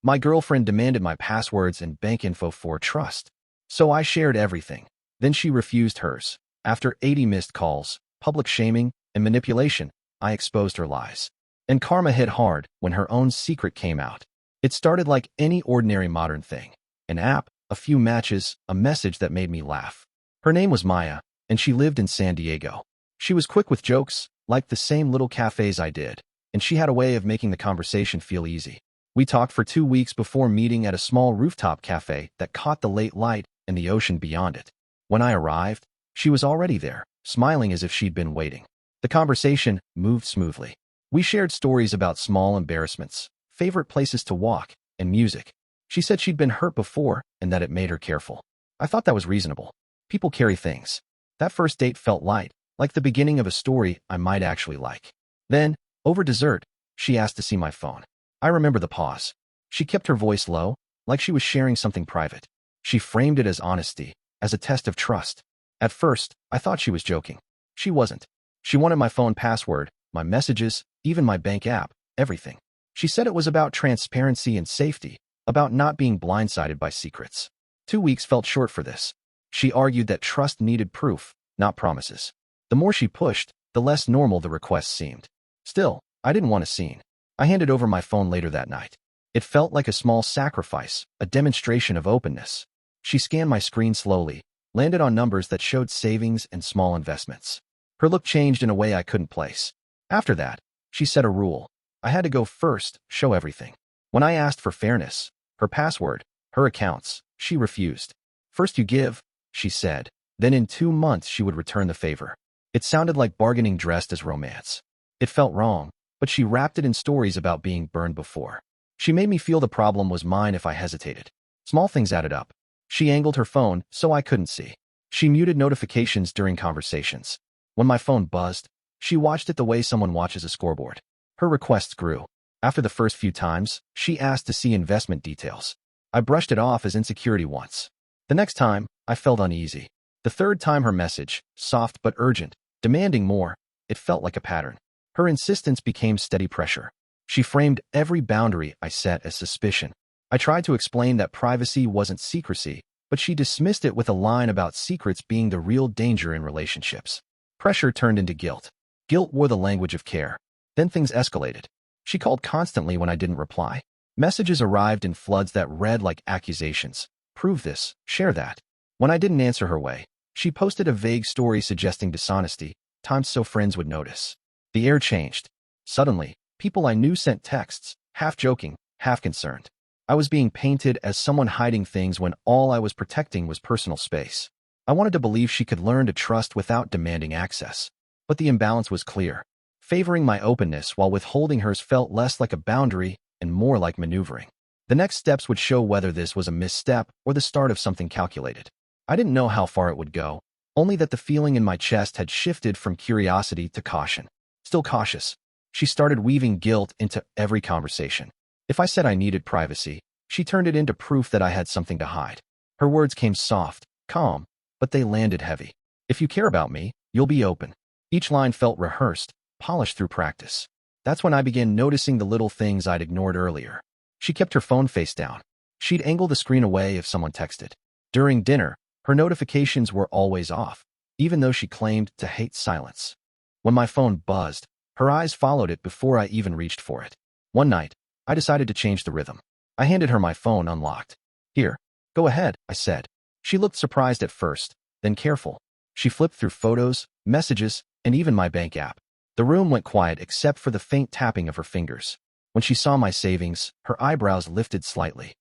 My girlfriend demanded my passwords and bank info for trust. So I shared everything. Then she refused hers. After 80 missed calls, public shaming, and manipulation, I exposed her lies. And karma hit hard when her own secret came out. It started like any ordinary modern thing. An app, a few matches, a message that made me laugh. Her name was Maya, and she lived in San Diego. She was quick with jokes, like the same little cafes I did, and she had a way of making the conversation feel easy. We talked for 2 weeks before meeting at a small rooftop cafe that caught the late light and the ocean beyond it. When I arrived, she was already there, smiling as if she'd been waiting. The conversation moved smoothly. We shared stories about small embarrassments, favorite places to walk, and music. She said she'd been hurt before and that it made her careful. I thought that was reasonable. People carry things. That first date felt light, like the beginning of a story I might actually like. Then, over dessert, she asked to see my phone. I remember the pause. She kept her voice low, like she was sharing something private. She framed it as honesty, as a test of trust. At first, I thought she was joking. She wasn't. She wanted my phone password, my messages, even my bank app, everything. She said it was about transparency and safety, about not being blindsided by secrets. 2 weeks felt short for this. She argued that trust needed proof, not promises. The more she pushed, the less normal the request seemed. Still, I didn't want a scene. I handed over my phone later that night. It felt like a small sacrifice, a demonstration of openness. She scanned my screen slowly, landed on numbers that showed savings and small investments. Her look changed in a way I couldn't place. After that, she set a rule. I had to go first, show everything. When I asked for fairness, her password, her accounts, she refused. First you give, she said. Then in 2 months she would return the favor. It sounded like bargaining dressed as romance. It felt wrong, but she wrapped it in stories about being burned before. She made me feel the problem was mine if I hesitated. Small things added up. She angled her phone so I couldn't see. She muted notifications during conversations. When my phone buzzed, she watched it the way someone watches a scoreboard. Her requests grew. After the first few times, she asked to see investment details. I brushed it off as insecurity once. The next time, I felt uneasy. The third time her message, soft but urgent, demanding more, it felt like a pattern. Her insistence became steady pressure. She framed every boundary I set as suspicion. I tried to explain that privacy wasn't secrecy, but she dismissed it with a line about secrets being the real danger in relationships. Pressure turned into guilt. Guilt wore the language of care. Then things escalated. She called constantly when I didn't reply. Messages arrived in floods that read like accusations. Prove this, share that. When I didn't answer her way, she posted a vague story suggesting dishonesty, times so friends would notice. The air changed. Suddenly, people I knew sent texts, half joking, half concerned. I was being painted as someone hiding things when all I was protecting was personal space. I wanted to believe she could learn to trust without demanding access. But the imbalance was clear. Favoring my openness while withholding hers felt less like a boundary and more like maneuvering. The next steps would show whether this was a misstep or the start of something calculated. I didn't know how far it would go, only that the feeling in my chest had shifted from curiosity to caution. Still cautious, she started weaving guilt into every conversation. If I said I needed privacy, she turned it into proof that I had something to hide. Her words came soft, calm, but they landed heavy. If you care about me, you'll be open. Each line felt rehearsed, polished through practice. That's when I began noticing the little things I'd ignored earlier. She kept her phone face down. She'd angle the screen away if someone texted. During dinner, her notifications were always off, even though she claimed to hate silence. When my phone buzzed, her eyes followed it before I even reached for it. One night, I decided to change the rhythm. I handed her my phone unlocked. Here, go ahead, I said. She looked surprised at first, then careful. She flipped through photos, messages, and even my bank app. The room went quiet except for the faint tapping of her fingers. When she saw my savings, her eyebrows lifted slightly.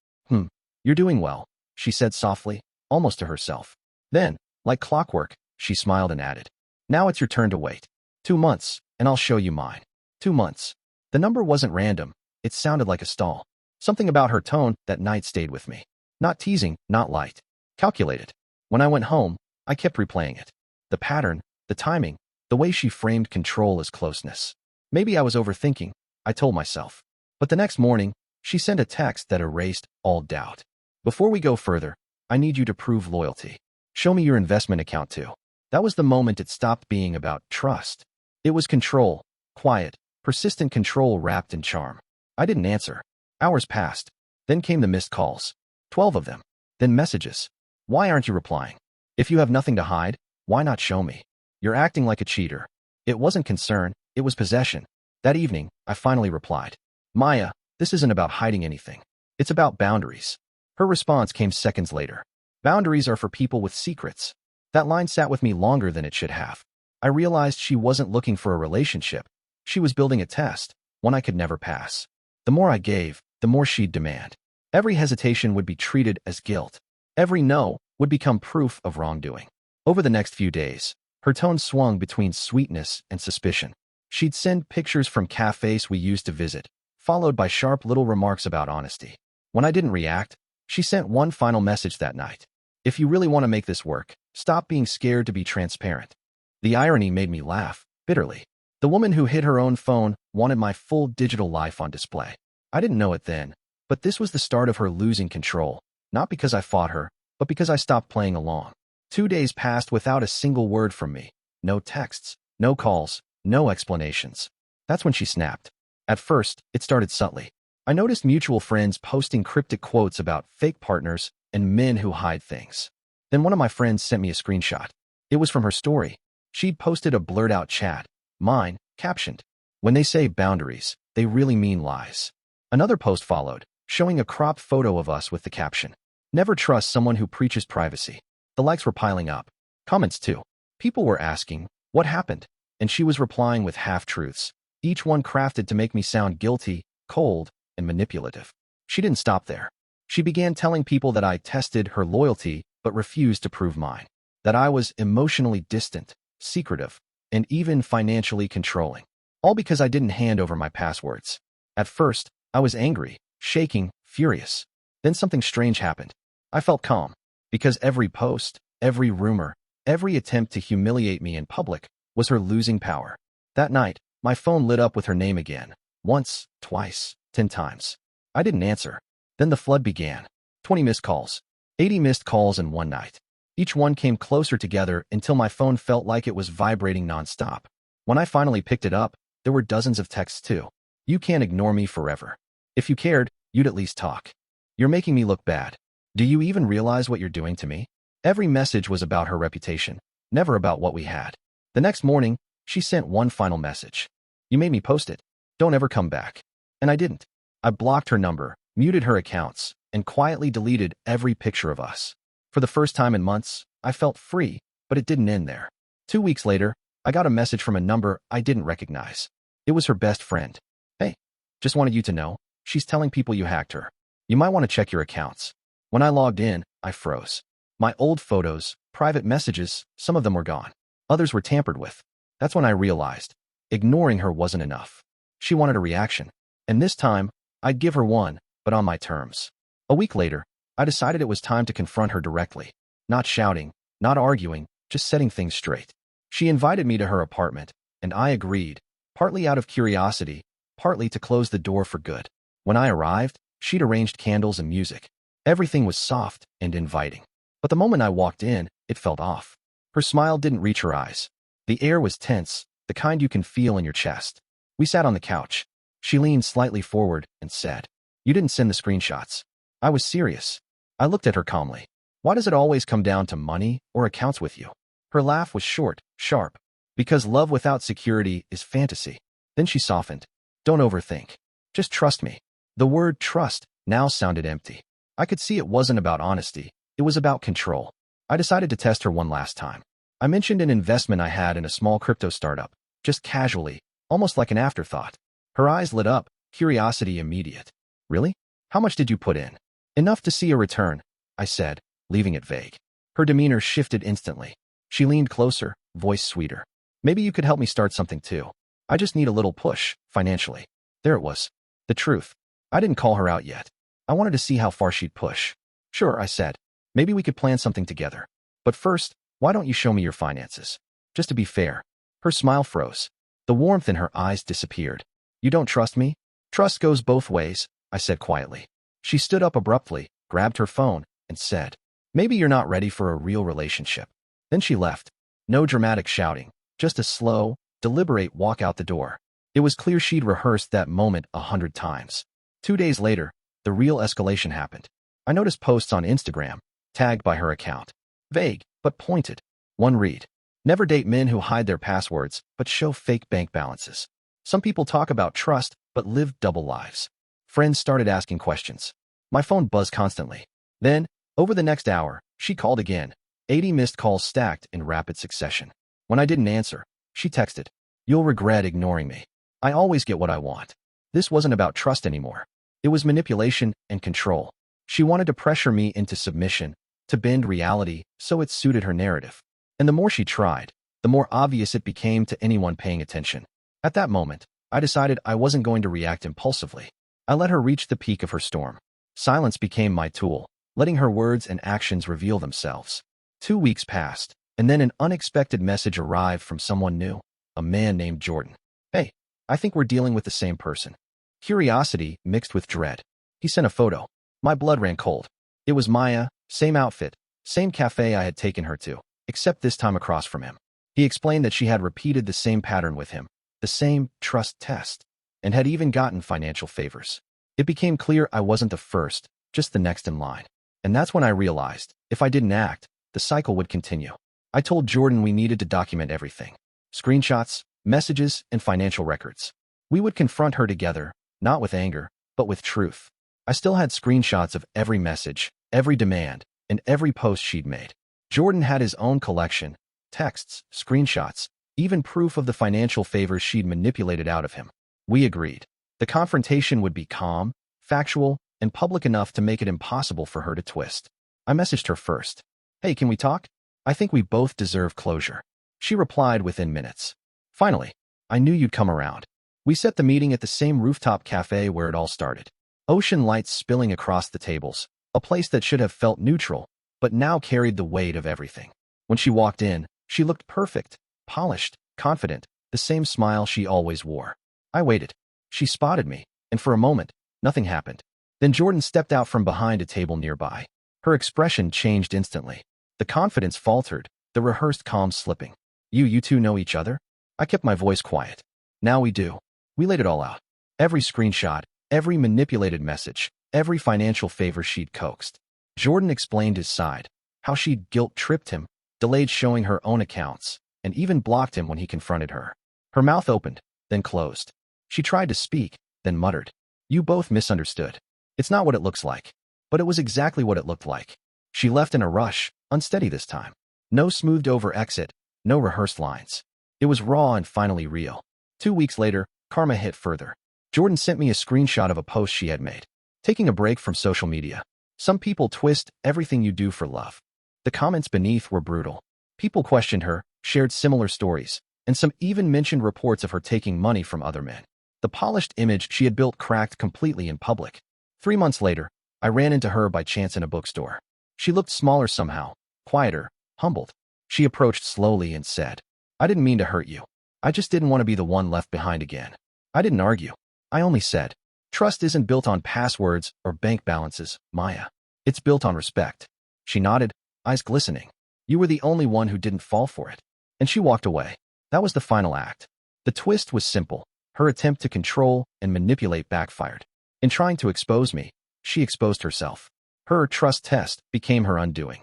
You're doing well, she said softly, almost to herself. Then, like clockwork, she smiled and added, now it's your turn to wait. 2 months, and I'll show you mine. 2 months. The number wasn't random. It sounded like a stall. Something about her tone that night stayed with me. Not teasing, not light. Calculated. When I went home, I kept replaying it. The pattern, the timing, the way she framed control as closeness. Maybe I was overthinking, I told myself. But the next morning, she sent a text that erased all doubt. Before we go further, I need you to prove loyalty. Show me your investment account too. That was the moment it stopped being about trust. It was control, quiet, persistent control wrapped in charm. I didn't answer. Hours passed. Then came the missed calls. 12 of them. Then messages. Why aren't you replying? If you have nothing to hide, why not show me? You're acting like a cheater. It wasn't concern, it was possession. That evening, I finally replied. Maya, this isn't about hiding anything. It's about boundaries. Her response came seconds later. Boundaries are for people with secrets. That line sat with me longer than it should have. I realized she wasn't looking for a relationship. She was building a test, one I could never pass. The more I gave, the more she'd demand. Every hesitation would be treated as guilt. Every no would become proof of wrongdoing. Over the next few days, her tone swung between sweetness and suspicion. She'd send pictures from cafes we used to visit, followed by sharp little remarks about honesty. When I didn't react, she sent one final message that night. If you really want to make this work, stop being scared to be transparent. The irony made me laugh, bitterly. The woman who hid her own phone wanted my full digital life on display. I didn't know it then, but this was the start of her losing control, not because I fought her, but because I stopped playing along. 2 days passed without a single word from me. No texts, no calls, no explanations. That's when she snapped. At first, it started subtly. I noticed mutual friends posting cryptic quotes about fake partners and men who hide things. Then one of my friends sent me a screenshot. It was from her story. She'd posted a blurred-out chat. Mine, captioned, "When they say boundaries, they really mean lies." Another post followed, showing a cropped photo of us with the caption, "Never trust someone who preaches privacy." The likes were piling up. Comments too. People were asking, what happened? And she was replying with half-truths, each one crafted to make me sound guilty, cold, and manipulative. She didn't stop there. She began telling people that I tested her loyalty but refused to prove mine, that I was emotionally distant, secretive, and even financially controlling, all because I didn't hand over my passwords. At first, I was angry, shaking, furious. Then something strange happened. I felt calm, because every post, every rumor, every attempt to humiliate me in public was her losing power. That night, my phone lit up with her name again. Once, twice, 10 times. I didn't answer. Then the flood began. 20 missed calls. 80 missed calls in one night. Each one came closer together until my phone felt like it was vibrating nonstop. When I finally picked it up, there were dozens of texts too. You can't ignore me forever. If you cared, you'd at least talk. You're making me look bad. Do you even realize what you're doing to me? Every message was about her reputation, never about what we had. The next morning, she sent one final message. You made me post it. Don't ever come back. And I didn't. I blocked her number, muted her accounts, and quietly deleted every picture of us. For the first time in months, I felt free, but it didn't end there. 2 weeks later, I got a message from a number I didn't recognize. It was her best friend. Hey, just wanted you to know, she's telling people you hacked her. You might want to check your accounts. When I logged in, I froze. My old photos, private messages, some of them were gone. Others were tampered with. That's when I realized ignoring her wasn't enough. She wanted a reaction. And this time, I'd give her one, but on my terms. A week later, I decided it was time to confront her directly. Not shouting, not arguing, just setting things straight. She invited me to her apartment, and I agreed, partly out of curiosity, partly to close the door for good. When I arrived, she'd arranged candles and music. Everything was soft and inviting. But the moment I walked in, it felt off. Her smile didn't reach her eyes. The air was tense, the kind you can feel in your chest. We sat on the couch. She leaned slightly forward and said, "You didn't send the screenshots." I was serious. I looked at her calmly. Why does it always come down to money or accounts with you? Her laugh was short, sharp. Because love without security is fantasy. Then she softened. Don't overthink. Just trust me. The word trust now sounded empty. I could see it wasn't about honesty. It was about control. I decided to test her one last time. I mentioned an investment I had in a small crypto startup, just casually, almost like an afterthought. Her eyes lit up, curiosity immediate. Really? How much did you put in? Enough to see a return, I said, leaving it vague. Her demeanor shifted instantly. She leaned closer, voice sweeter. Maybe you could help me start something too. I just need a little push, financially. There it was. The truth. I didn't call her out yet. I wanted to see how far she'd push. Sure, I said. Maybe we could plan something together. But first, why don't you show me your finances? Just to be fair. Her smile froze. The warmth in her eyes disappeared. You don't trust me? Trust goes both ways, I said quietly. She stood up abruptly, grabbed her phone, and said, "Maybe you're not ready for a real relationship." Then she left. No dramatic shouting, just a slow, deliberate walk out the door. It was clear she'd rehearsed that moment 100 times. 2 days later, the the real escalation happened. I noticed posts on Instagram, tagged by her account. Vague, but pointed. One read: never date men who hide their passwords, but show fake bank balances. Some people talk about trust, but live double lives. Friends started asking questions. My phone buzzed constantly. Then, over the next hour, she called again. 80 missed calls stacked in rapid succession. When I didn't answer, she texted, "You'll regret ignoring me. I always get what I want." This wasn't about trust anymore. It was manipulation and control. She wanted to pressure me into submission, to bend reality so it suited her narrative. And the more she tried, the more obvious it became to anyone paying attention. At that moment, I decided I wasn't going to react impulsively. I let her reach the peak of her storm. Silence became my tool, letting her words and actions reveal themselves. 2 weeks passed, and then an unexpected message arrived from someone new, a man named Jordan. "Hey, I think we're dealing with the same person." Curiosity mixed with dread. He sent a photo. My blood ran cold. It was Maya, same outfit, same cafe I had taken her to, except this time across from him. He explained that she had repeated the same pattern with him, the same trust test, and had even gotten financial favors. It became clear I wasn't the first, just the next in line. And that's when I realized, if I didn't act, the cycle would continue. I told Jordan we needed to document everything. Screenshots, messages, and financial records. We would confront her together, not with anger, but with truth. I still had screenshots of every message, every demand, and every post she'd made. Jordan had his own collection: texts, screenshots, even proof of the financial favors she'd manipulated out of him. We agreed. The confrontation would be calm, factual, and public enough to make it impossible for her to twist. I messaged her first. "Hey, can we talk? I think we both deserve closure." She replied within minutes. "Finally, I knew you'd come around." We set the meeting at the same rooftop cafe where it all started. Ocean lights spilling across the tables, a place that should have felt neutral, but now carried the weight of everything. When she walked in, she looked perfect, polished, confident, the same smile she always wore. I waited. She spotted me, and for a moment, nothing happened. Then Jordan stepped out from behind a table nearby. Her expression changed instantly. The confidence faltered, the rehearsed calm slipping. You two know each other?" I kept my voice quiet. "Now we do." We laid it all out. Every screenshot, every manipulated message, every financial favor she'd coaxed. Jordan explained his side, how she'd guilt-tripped him, delayed showing her own accounts, and even blocked him when he confronted her. Her mouth opened, then closed. She tried to speak, then muttered, "You both misunderstood. It's not what it looks like." But it was exactly what it looked like. She left in a rush, unsteady this time. No smoothed-over exit, no rehearsed lines. It was raw and finally real. 2 weeks later, karma hit further. Jordan sent me a screenshot of a post she had made. Taking a break from social media. Some people twist everything you do for love. The comments beneath were brutal. People questioned her, shared similar stories, and some even mentioned reports of her taking money from other men. The polished image she had built cracked completely in public. 3 months later, I ran into her by chance in a bookstore. She looked smaller somehow, quieter, humbled. She approached slowly and said, "I didn't mean to hurt you. I just didn't want to be the one left behind again." I didn't argue. I only said, "Trust isn't built on passwords or bank balances, Maya. It's built on respect." She nodded, eyes glistening. "You were the only one who didn't fall for it." And she walked away. That was the final act. The twist was simple. Her attempt to control and manipulate backfired. In trying to expose me, she exposed herself. Her trust test became her undoing.